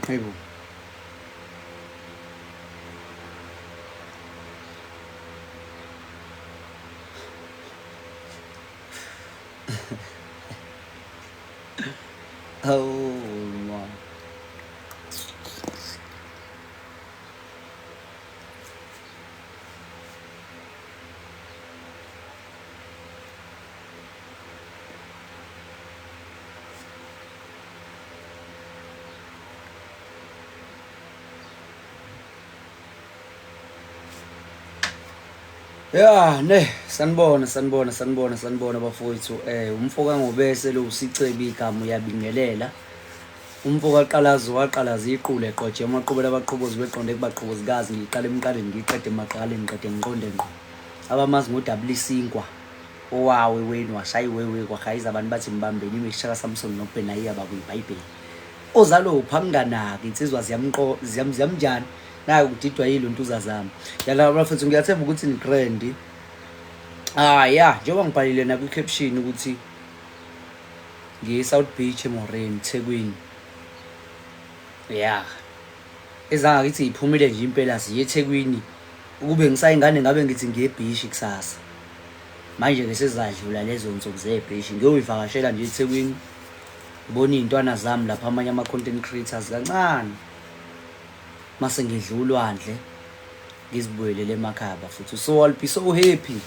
Hayibo. Oh my. Ya ne sanibona bafowethu umfo kaNgobese lo usicebi igama uyabingelela umfo kaQalazo waqalaza iqule eqotshe amaqhubela abaqhobozi beqonde kubaqhobozikazi ngiqala emqaleni ngiqede emaqaleni ngiqede ngiqonde ngqo abamazi ngoWC owawe wenu washayiwewe kwahayiza abantu bathi mbambeni imishaka Samson noBenayiya bakuyiBhayibheli ozalo phanganaki insizwa ziyamjani nayo kudidwa yilontuza zami yala bafethu ngiyathemba ukuthi ni grand ya njengoba ngibhalile na kwi-caption ukuthi ngiye-South Beach eMoreni Thekwini ya ezangakithi iphumile nje impela siye eThekwini ukube ngisayingane ngabe ngithi ngiye eBhishi kusasa manje-ke sezadlula lezo nsuku zebhishi ngiyoyivakashela nje eThekwini ngibona iy'ntwana zami lapha amanye ama-content creators kancane mase ngidla ulwandle ngizibuyelele emakhaya futhi so I'll be so happy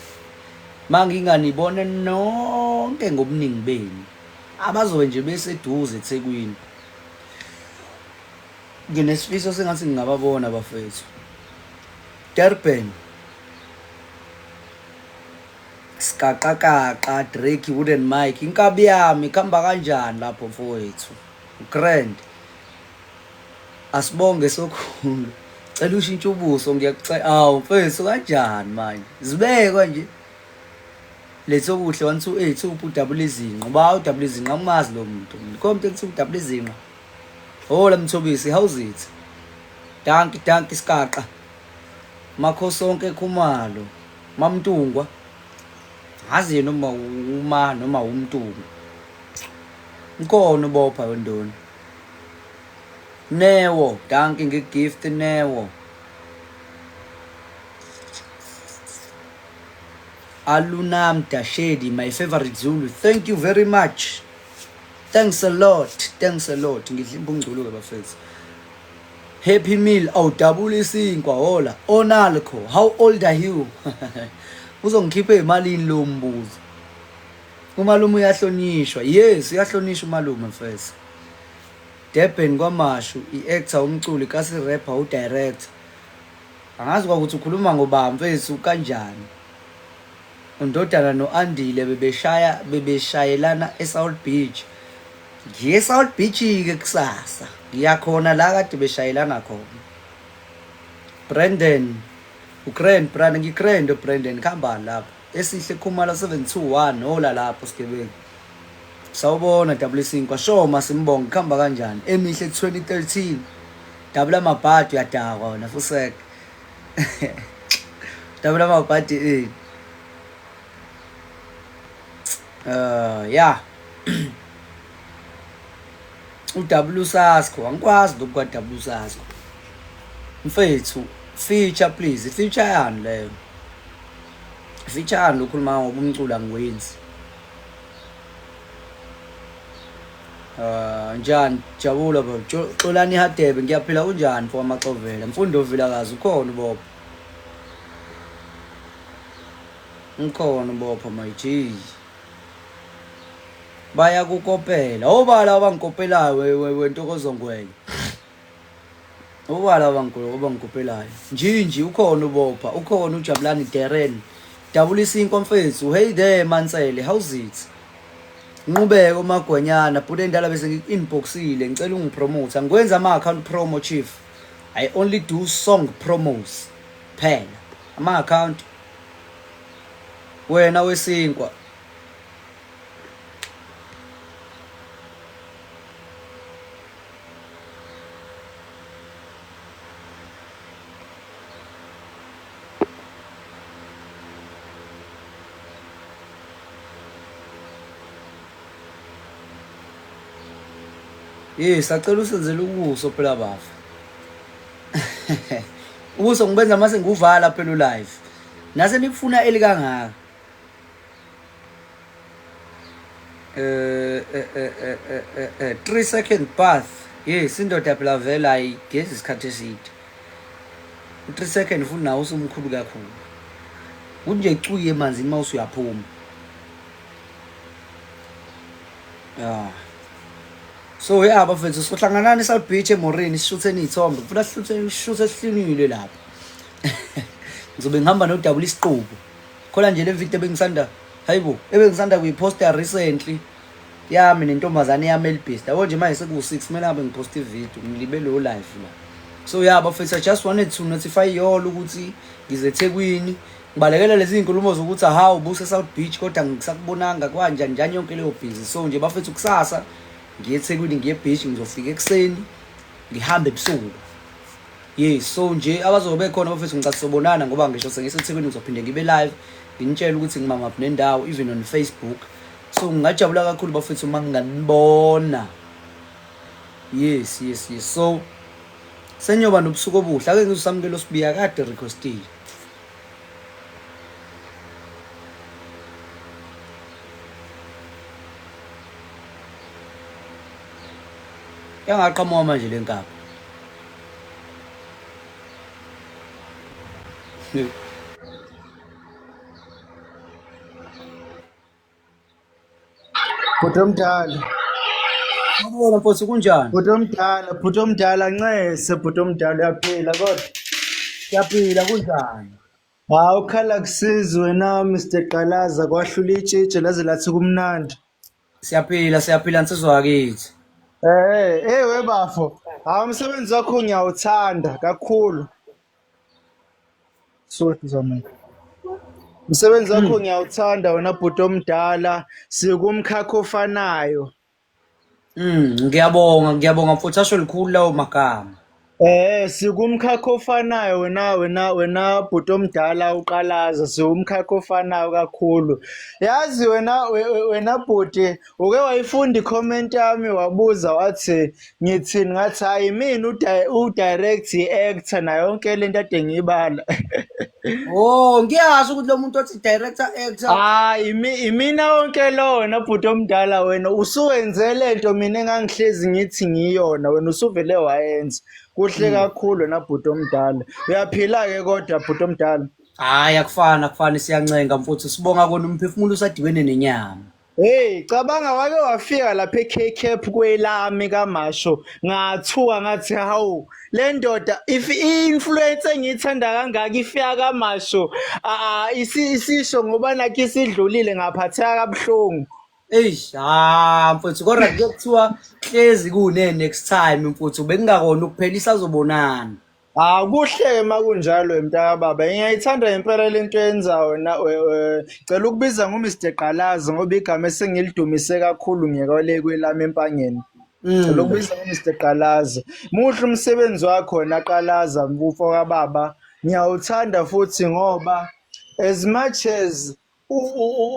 manginganibone nonke ngobuningi benu abazobe nje beseduze eThekwini nginesifiso sengathi ngingababona bafethu Durban Skaqaqaqa Drake Wooden Mike inkabi yami ikhamba kanjani lapho mfowethu grand asibonge sokhulu cela ushintshe ubuso ngiyakucela awu mfethu kanjani manje zibekwa nje letho kuhle 1282 udabula izinqa uba udabula izinqa umazi lo muntu likhompe kuthi udabula izinqa hola Mthobisi how's it danki Skaqa Makhosonke Khumalo Mamntungwa hazi noma noma umntungu ikhona ubopha wendoni Newo danki ngegift Newo Alunam Dashedi my favorite Zulu thank you very much thanks a lot ngidla imbungculo ke bafethu happy meal awudabula isinkwa hola Onalco how old are you uzongikhipha ezimalini lo mbuzo umalume uyahlonishwa yes uyahlonishwa umalume mfethu Durban kwaMashu i-actor umculi kasi rapper udirector angazi ukuthi ukhuluma ngoba mfethu kanjani undodana noAndile bebeshayelana eSouth Beach ngiye eSouth Beach ke kusasa ngiyakhona la kade beshayelana khona Brandon uGrand Brandon ngiGrand Brandon khamba lapha esihle Khumalo 721 hola lapho sigebengu sawubona W5 kwashoma simbonga khamba kanjani emihle 2013 dabula amabhadi uyadakwa wona fusek dabula amabhadi ya uW Sasko angikwazi lokwa W Sasko mfethu feature please feature yani leyo feature yani lokhuluma ngobumcula ngiwenzi njani jabula baba xolani Hadebe ngiyaphila kunjani for amaxovela mfundo Vilakazi ukhona ubopha ukhona ubopha my G baya kukopela obala abangikopelayo wentokozo ngwenya obala abangikopelayo njinji ukhona ubopha ukhona uJabulani Darren W5 mfethu hey there Mansele how's it Nqubeko Magonyana put endala bese ngi-inboxile ngicela ungipromote ngikwenza ama-account promo chief I only do song promos phela ama-account wena wesinkwa Yes, sacela usenzele ubuso phela bafa. Ubuso ngibenza mase nguvala phela ulive. Nase nikufuna elikangaka. 3-second path. Yes, indoda phela vela ayigezi isikhathi eside. 3 second futhi nawo usumkhulu kakhulu. Kunje cuye emanzini mawusu uyaphuma. Yeah. So yeah bafethu sohlanganani eSouth Beach eMorini sishutheni izithombe. Kufuna sishuthe esihlinile lapha. Ngizobe ngihamba noDouble isiqubu. Khona nje le video bengisanda hayibo ebengisanda kuyiposta recently yami nentombazane yami elibhest. Yabo nje manje seku6 kumele ngabe ngiposta ivideo ngilibe lo live la. So yeah bafethu I just wanted to notify you all ukuthi ngize eThekwini. Ngibalekela lezi inkulumo zokuthi aha ubuse South Beach kodwa ngisakubonanga kanjani njani yonke leyo busy. So nje bafethu kusasa ngiye eThekwini ngiye beach ngizofika ekseni ngihambe ebusuku. Yes, so nje abazobe khona bafethu ngicasibonana ngoba ngisho sengiseThekwini ngizophinde ngibe live ngintshela ukuthi ngimamaphi nendawo even on Facebook. So ngingajabula kakhulu bafethu manginganibona. Yes. So senyoba nobusuku obuhle ake ngizosamukela osibiya kade requestile. Yangaqhamuka manje lenkaba. Bhuti omdala. Ngibona mfowethu kunjani? Bhuti omdala ncese bhuti omdala uyaphila kodwa. Siyaphila kunjani? Hawu ukhala kusizi wena Mr Qalaza kwahlula itshitshe laze lathi kumnandi. Siyaphila nsizwa wakithi. We bafo. Hawu umsebenzi wakho ngiyawuthanda kakhulu. Sorry zami. Umsebenzi wakho ngiyawuthanda wena bhuti omdala sikumkhakha ofanayo. Ngiyabonga mfowethu asho likhulu lawo magama. Sikumkhakha ofanayo wena bhuti omdala uQalaza sikumkhakha ofanayo kakhulu. Yazi wena bhuti uke wayifunda i-comment yami wabuza wathi ngithini ngathi hayi mina udirect i-actor nayo yonke lento ade ngiyibala. Oh, ngiyazi ukuthi lo muntu othi director actor. Hayi imina yonke lo wena bhuti omdala wena usuwenze lento mina engangihlezi ngithi ngiyona wena usuvele wayenza. Kuhle kakhulu wena bhuti omdala. Uyaphila ke kodwa bhuti omdala. Hayi akufani siyancenga mfowethu sibonga kona umphefumulo usadibene nenyama. Hey, cabanga wake wafika lapha eKCap kwelami kaMasho ngathuka ngathi hawu le ndoda if i-influence engiyithanda kangaka ifika kaMasho isisho ngoba nakho isidlulile ngaphatheka kabuhlungu. Mfowethu kodwa kuyokuthiwa hlezi kune next time mfowethu bekungakona ukuphela isazobonana. Kuhle makunjalo mntaka baba. Ngiyayithanda impela lento yenzayo wena cela ukubiza nguMr Qalaza ngoba igama esengilidumise kakhulu ngiyekole kwelami empangeni. Cela ukubiza nguMr Qalaza. Muhle umsebenzi wakho wena Qalaza mfufo kababa. Ngiyawuthanda futhi ngoba as much as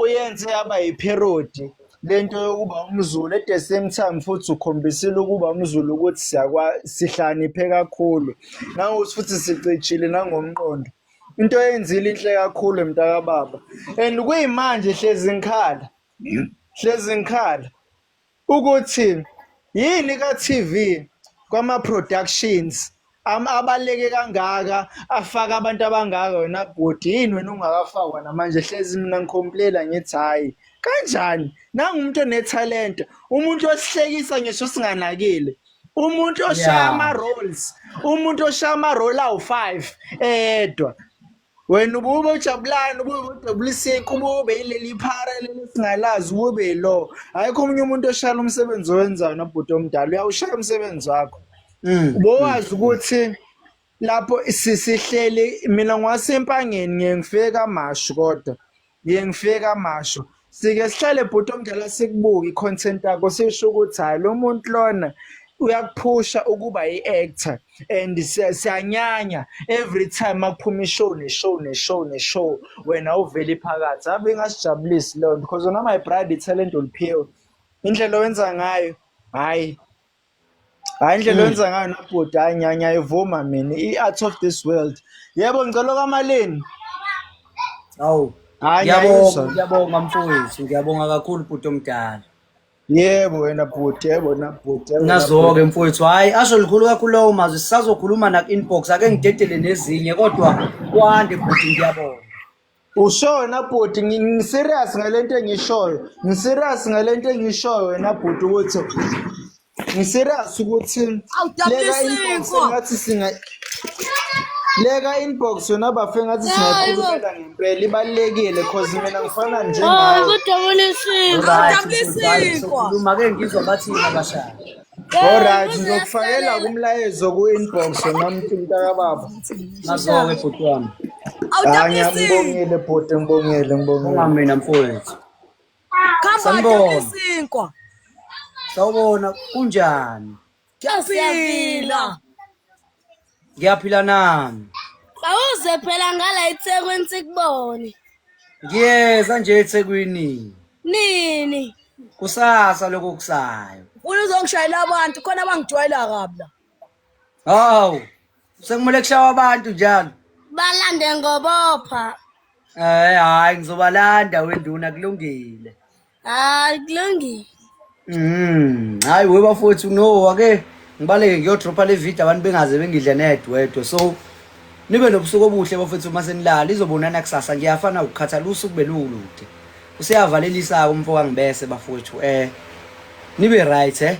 uyenze yaba yiparody lento yokuba umZulu at the same time futhi ukhombisile ukuba umZulu ukuthi sihlaniphe kakhulu nangokuthi futhi sicishile nangomqondo into eyenzile inhle kakhulu mntaka baba and kuyimanje hlezi ngikhala ukuthi yini ka TV kwama productions abaleke kangaka afaka abantu abangaka wena bhuti yini wena ungakafakwa namanje hlezi mina ngicomplaina ngithi hayi kanjani nangumuntu onetalent umuntu osihlekisa ngisho singanakile umuntu oshaya ama role awu5 edwa wena ubube ujabulani ubube uDublisink ubube ileli phara leli singalazi ubube lo ayikho umunye umuntu oshala umsebenzi owenzayo nabhuti omdala uyawushaya umsebenzi wakho. Ubowazi ukuthi lapho sihleli mina ngwasempangeni ngiyengifike kaMasho kodwa ngiyengifike kaMasho sike sihlale bhuti omdala sikubuka i-content yakho sisho ukuthi hayi lo muntu lona uyakuphusha ukuba i-actor and siyanyanya every time makuphuma ishow wena uvele phakathi ave ngasijabulisi leyo because wena my brother talent uliphiwe indlela owenza ngayo hayi. Hayi indlela wenza ngayo nobhuti hayi ngiyayivuma mina i-art of this world. Yebo ngicela kwamalini. Hawu. Hayi Ngiyabonga, ngiyayizwa. ngiyabonga mfowethu, ngiyabonga kakhulu bhuti omdala. Yebo wena bhuti, yebo na bhuti, yebo na bhuti. Nazo-ke mfowethu, hhayi asho likhulu kakhulu lawo mazwi, sisazokhuluma naku-inbox, ake ngidedele nezinye kodwa kwande bhuti, ngiyabonga. Ushoyo na bhuti, ngiserious ngalento engiyishoyo. Ngiserious ngalento engiyishoyo wena bhuti ukuthi ngiserious ukuthi leka inbox engathi leka inbox yona bafe ngathi singayikhulumela ngempela ibalekile cause mina ngifana njengawe. Sokhuluma-ke ngizwa bathina bashaya. Alright, ngizokufakela kumlayezo ku-inbox wena mthinta baba. Nazo-ke bhuti wami. Hayi ngibongile bhuti, ngibongile. Bonga mina mfowethu. Sanibona. Sawubona kunjani? Ngiyaphila nami. Awuze phela ngala eThekwini sikubone. Ngiyeza nje eThekwini. Nini? Kusasa lokho kusayo. Ufuna uzongishayela abantu khona abangijwayela kabi la. Hawu. Sekumele kushawa abantu njalo. Balande ngobopha. Hayi ngizobalanda wenduna kulungile. Hayi kulungile. Hayi webafowethu no ake ngibaleke ngiyodropa le video abantu bengaze bengidle nedwedwe so nibe nobusuku obuhle bafowethu uma senilala izobonana kusasa ngiyafana ukukhathala usuku belulude usiyavalelisa umfo wangibese bafowethu nibe right